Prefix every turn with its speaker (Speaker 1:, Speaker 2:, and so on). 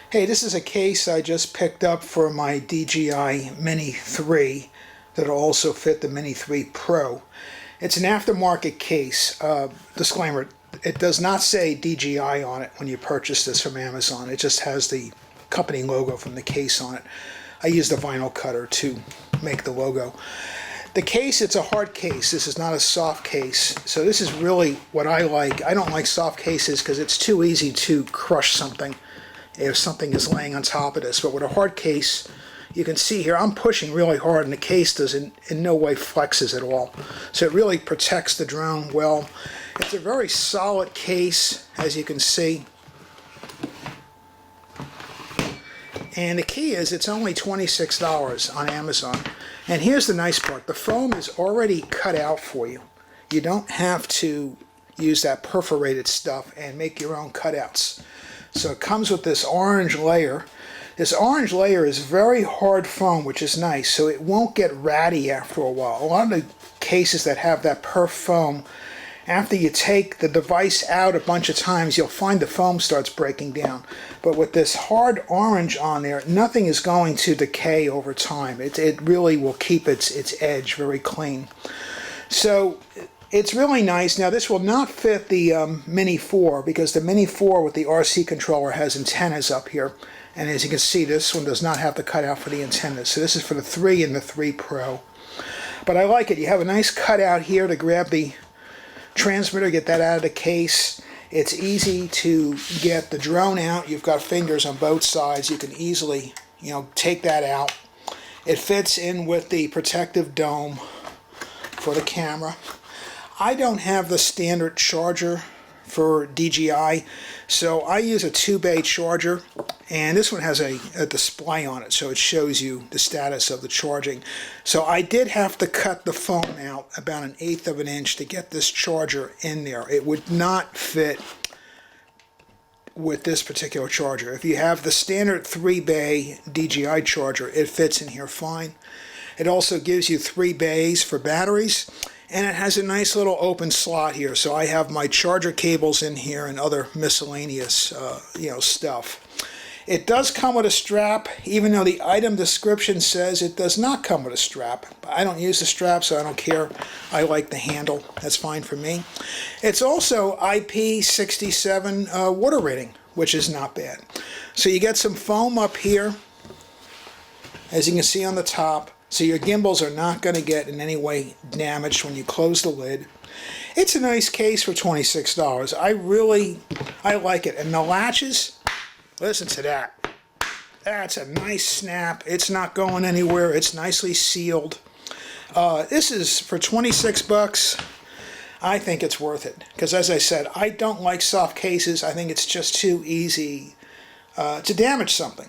Speaker 1: Hey, this is a case I just picked up for my DJI Mini 3 that'll also fit the Mini 3 Pro. It's an aftermarket case. Disclaimer, it does not say DJI on it when you purchase this from Amazon. It just has the company logo from the case on it. I used a vinyl cutter to make the logo. The case, it's a hard case. This is not a soft case. So this is really what I like. I don't like soft cases because it's too easy to crush something if something is laying on top of this. But with a hard case, you can see here I'm pushing really hard and the case doesn't in no way flexes at all. So it really protects the drone well. It's a very solid case, as you can see. And the key is it's only $26 on Amazon. And here's the nice part. The foam is already cut out for you. You don't have to use that perforated stuff and make your own cutouts. So it comes with this orange layer. This orange layer is very hard foam, which is nice, so it won't get ratty after a while. A lot of the cases that have that perf foam, after you take the device out a bunch of times, you'll find the foam starts breaking down. But with this hard orange on there, nothing is going to decay over time. It really will keep its edge very clean. So it's really nice. Now this will not fit the Mini 4 because the Mini 4 with the RC controller has antennas up here. And as you can see, this one does not have the cutout for the antennas. So this is for the 3 and the 3 Pro. But I like it. You have a nice cutout here to grab the transmitter, get that out of the case. It's easy to get the drone out. You've got fingers on both sides. You can easily, take that out. It fits in with the protective dome for the camera. I don't have the standard charger for DJI, so I use a 2-bay charger, and this one has a display on it, so it shows you the status of the charging. So I did have to cut the foam out about 1/8 of an inch to get this charger in there. It would not fit with this particular charger. If you have the standard 3-bay DJI charger, it fits in here fine. It also gives you 3 bays for batteries. And it has a nice little open slot here, so I have my charger cables in here and other miscellaneous, stuff. It does come with a strap, even though the item description says it does not come with a strap. I don't use the strap, so I don't care. I like the handle. That's fine for me. It's also IP67 water rating, which is not bad. So you get some foam up here, as you can see on the top. So your gimbals are not going to get in any way damaged when you close the lid. It's a nice case for $26. I like it. And the latches, listen to that. That's a nice snap. It's not going anywhere. It's nicely sealed. This is for 26 bucks. I think it's worth it. Because as I said, I don't like soft cases. I think it's just too easy to damage something.